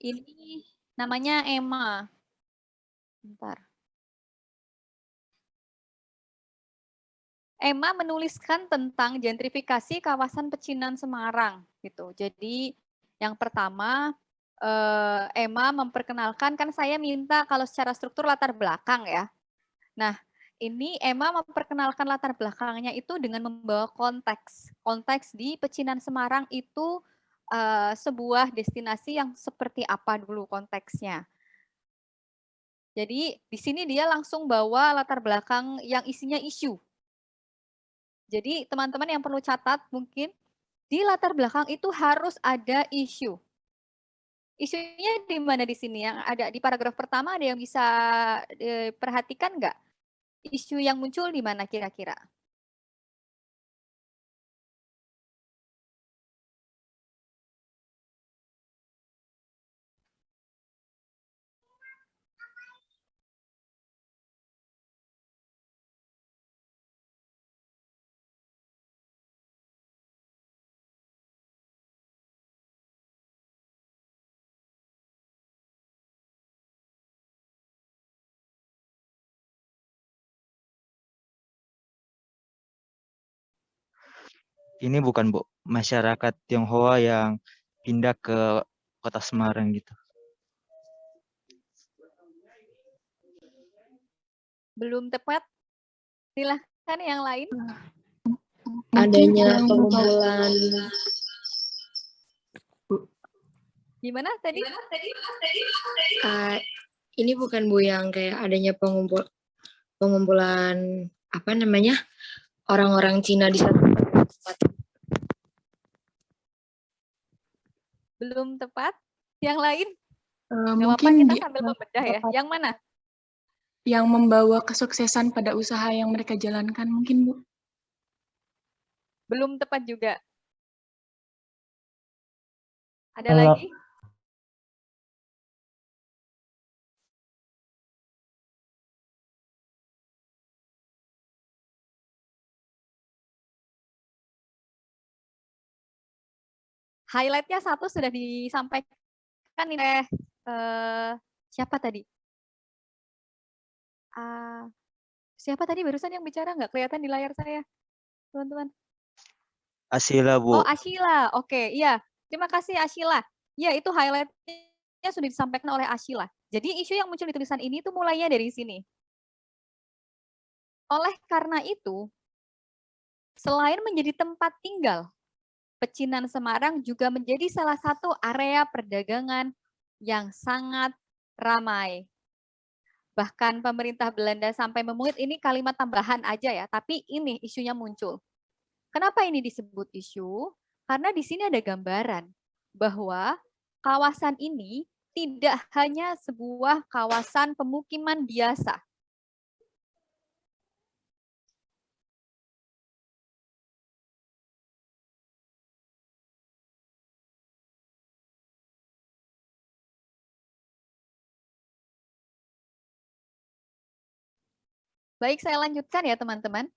Ini namanya Emma. Bentar. Emma menuliskan tentang gentrifikasi kawasan pecinan Semarang gitu. Jadi yang pertama Emma memperkenalkan, kan saya minta kalau secara struktur latar belakang ya. Nah, ini Emma memperkenalkan latar belakangnya itu dengan membawa konteks. Konteks di pecinan Semarang itu sebuah destinasi yang seperti apa dulu konteksnya. Jadi di sini dia langsung bawa latar belakang yang isinya isu. Jadi teman-teman yang perlu catat mungkin di latar belakang itu harus ada isu. Isunya di mana di sini? Yang ada di paragraf pertama ada yang bisa perhatikan nggak? Isu yang muncul di mana kira-kira? Ini bukan Bu, masyarakat Tionghoa yang pindah ke kota Semarang gitu. Belum tepat? Silahkan yang lain. Adanya pengumpulan. Gimana tadi? Ini bukan Bu yang kayak adanya pengumpulan apa namanya orang-orang Cina di satu tempat. Belum tepat? Yang lain? Nggak Mungkin apa-apa, kita sambil membedah ya. Yang mana? Yang membawa kesuksesan pada usaha yang mereka jalankan mungkin Bu. Belum tepat juga. Ada lagi? Highlight-nya satu sudah disampaikan oleh siapa tadi? Siapa tadi barusan yang bicara? Nggak kelihatan di layar saya, teman-teman. Asila Bu. Oh, Ashila. Oke, iya. Terima kasih Ashila. Ya, itu highlight-nya sudah disampaikan oleh Ashila. Jadi isu yang muncul di tulisan ini itu mulainya dari sini. Oleh karena itu, selain menjadi tempat tinggal, Pecinan Semarang juga menjadi salah satu area perdagangan yang sangat ramai. Bahkan pemerintah Belanda sampai memungut, ini kalimat tambahan aja ya, tapi ini isunya muncul. Kenapa ini disebut isu? Karena di sini ada gambaran bahwa kawasan ini tidak hanya sebuah kawasan pemukiman biasa. Baik, saya lanjutkan ya teman-teman.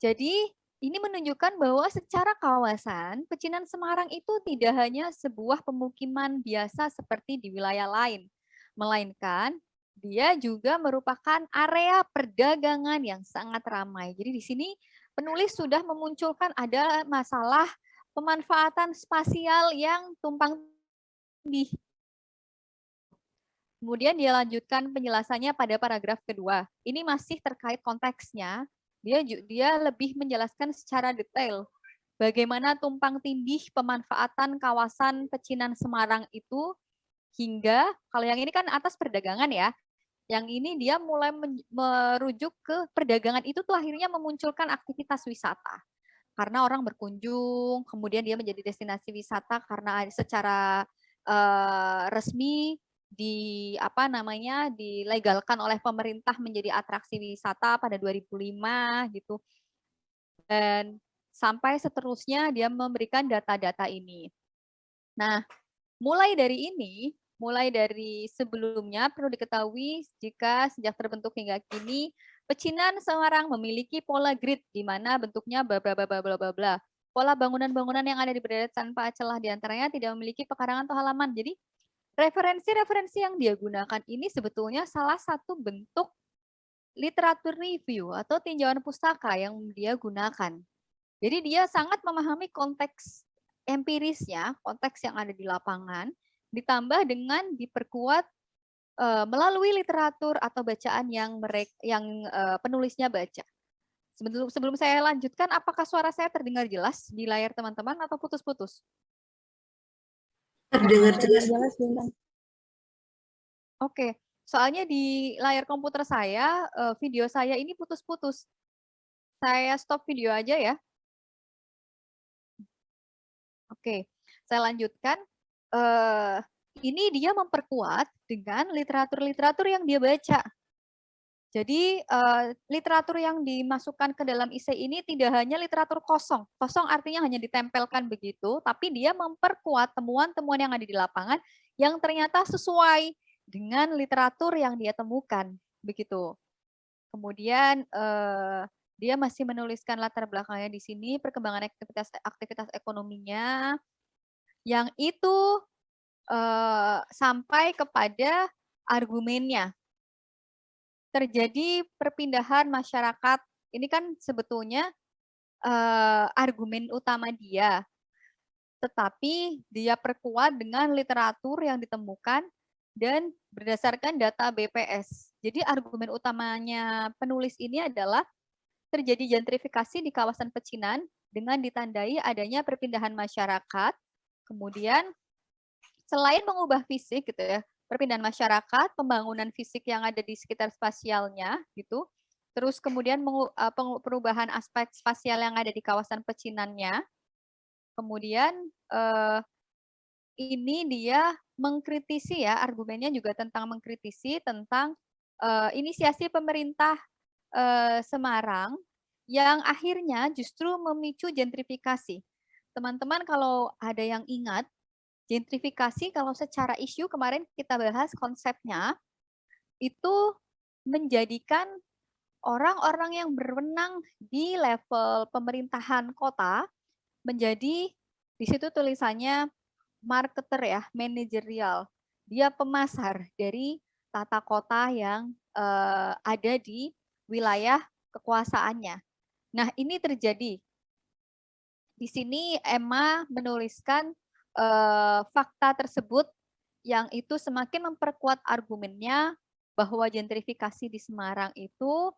Jadi ini menunjukkan bahwa secara kawasan, Pecinan Semarang itu tidak hanya sebuah pemukiman biasa seperti di wilayah lain, melainkan dia juga merupakan area perdagangan yang sangat ramai. Jadi di sini penulis sudah memunculkan ada masalah pemanfaatan spasial yang tumpang tindih. Kemudian dia lanjutkan penjelasannya pada paragraf kedua. Ini masih terkait konteksnya. Dia lebih menjelaskan secara detail bagaimana tumpang tindih pemanfaatan kawasan Pecinan Semarang itu hingga, kalau yang ini kan atas perdagangan ya, yang ini dia mulai merujuk ke perdagangan itu tuh akhirnya memunculkan aktivitas wisata. Karena orang berkunjung, kemudian dia menjadi destinasi wisata karena secara resmi dilegalkan oleh pemerintah menjadi atraksi wisata pada 2005 gitu. Dan sampai seterusnya dia memberikan data-data ini. Nah, mulai dari sebelumnya perlu diketahui jika sejak terbentuk hingga kini Pecinan Semarang memiliki pola grid di mana bentuknya bla bla bla bla bla bla. Pola bangunan-bangunan yang ada di berderet tanpa celah diantaranya tidak memiliki pekarangan atau halaman. Jadi Referensi-referensi yang dia gunakan ini sebetulnya salah satu bentuk literatur review atau tinjauan pustaka yang dia gunakan. Jadi dia sangat memahami konteks empirisnya, konteks yang ada di lapangan, ditambah dengan diperkuat melalui literatur atau bacaan yang penulisnya baca. Sebelum saya lanjutkan, apakah suara saya terdengar jelas di layar teman-teman atau putus-putus? Terdengar jelas. Oke, soalnya di layar komputer saya, video saya ini putus-putus. Saya stop video aja ya. Oke, saya lanjutkan. Ini dia memperkuat dengan literatur-literatur yang dia baca. Jadi literatur yang dimasukkan ke dalam isei ini tidak hanya literatur kosong. Kosong artinya hanya ditempelkan begitu, tapi dia memperkuat temuan-temuan yang ada di lapangan yang ternyata sesuai dengan literatur yang dia temukan. Begitu. Kemudian dia masih menuliskan latar belakangnya di sini, perkembangan aktivitas ekonominya, yang itu sampai kepada argumennya. Terjadi perpindahan masyarakat, ini kan sebetulnya argumen utama dia, tetapi dia perkuat dengan literatur yang ditemukan dan berdasarkan data BPS. Jadi argumen utamanya penulis ini adalah terjadi gentrifikasi di kawasan pecinan dengan ditandai adanya perpindahan masyarakat, kemudian selain mengubah fisik gitu ya, perpindahan masyarakat, pembangunan fisik yang ada di sekitar spasialnya gitu. Terus kemudian perubahan aspek spasial yang ada di kawasan pecinannya. Kemudian ini dia mengkritisi ya, argumennya juga tentang mengkritisi tentang inisiasi pemerintah Semarang yang akhirnya justru memicu gentrifikasi. Teman-teman kalau ada yang ingat, gentrifikasi kalau secara isu kemarin kita bahas konsepnya, itu menjadikan orang-orang yang berwenang di level pemerintahan kota menjadi, di situ tulisannya marketer ya, manajerial. Dia pemasar dari tata kota yang ada di wilayah kekuasaannya. Nah, ini terjadi. Di sini Emma menuliskan fakta tersebut yang itu semakin memperkuat argumennya bahwa gentrifikasi di Semarang itu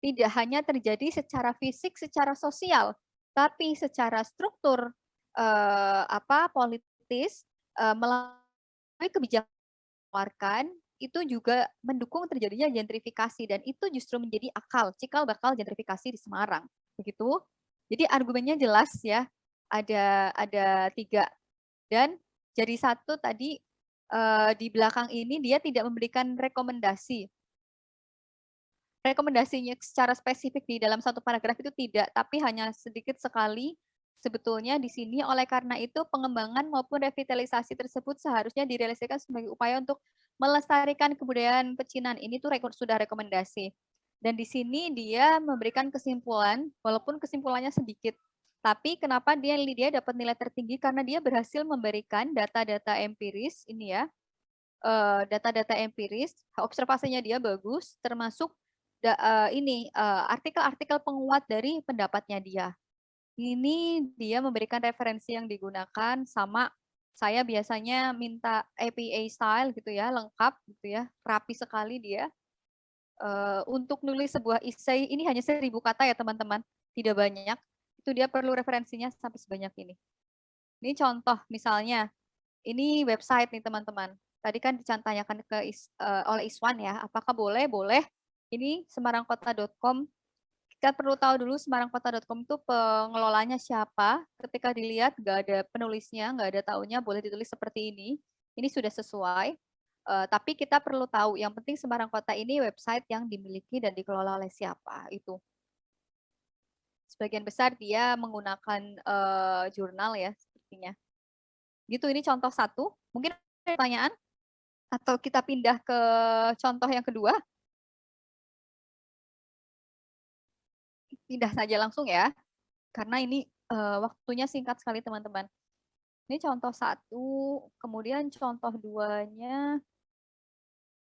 tidak hanya terjadi secara fisik, secara sosial, tapi secara struktur politis melalui kebijakan itu juga mendukung terjadinya gentrifikasi dan itu justru menjadi cikal bakal gentrifikasi di Semarang. Begitu. Jadi argumennya jelas ya. Ada 3 dan jadi satu tadi di belakang ini dia tidak memberikan rekomendasi. Rekomendasinya secara spesifik di dalam satu paragraf itu tidak, tapi hanya sedikit sekali sebetulnya di sini. Oleh karena itu pengembangan maupun revitalisasi tersebut seharusnya direalisasikan sebagai upaya untuk melestarikan kebudayaan pecinan. Ini tuh sudah rekomendasi. Dan di sini dia memberikan kesimpulan, walaupun kesimpulannya sedikit. Tapi kenapa dia dapat nilai tertinggi? Karena dia berhasil memberikan data-data empiris, ini ya, data-data empiris, observasinya dia bagus, termasuk artikel-artikel penguat dari pendapatnya dia. Ini dia memberikan referensi yang digunakan, sama saya biasanya minta APA style gitu ya, lengkap gitu ya, rapi sekali dia. Untuk nulis sebuah essay, ini hanya 1000 kata ya teman-teman, tidak banyak. Itu dia perlu referensinya sampai sebanyak ini. Ini contoh misalnya, ini website nih teman-teman. Tadi kan ditanyakan oleh Iswan ya, apakah boleh? Boleh. Ini semarangkota.com. Kita perlu tahu dulu semarangkota.com itu pengelolanya siapa. Ketika dilihat nggak ada penulisnya, nggak ada taunya, boleh ditulis seperti ini. Ini sudah sesuai. Tapi kita perlu tahu, yang penting Semarang Kota ini website yang dimiliki dan dikelola oleh siapa. Itu. Sebagian besar dia menggunakan jurnal ya sepertinya. Gitu, ini contoh 1. Mungkin ada pertanyaan? Atau kita pindah ke contoh yang kedua? Pindah saja langsung ya. Karena ini waktunya singkat sekali teman-teman. Ini contoh 1, kemudian contoh 2-nya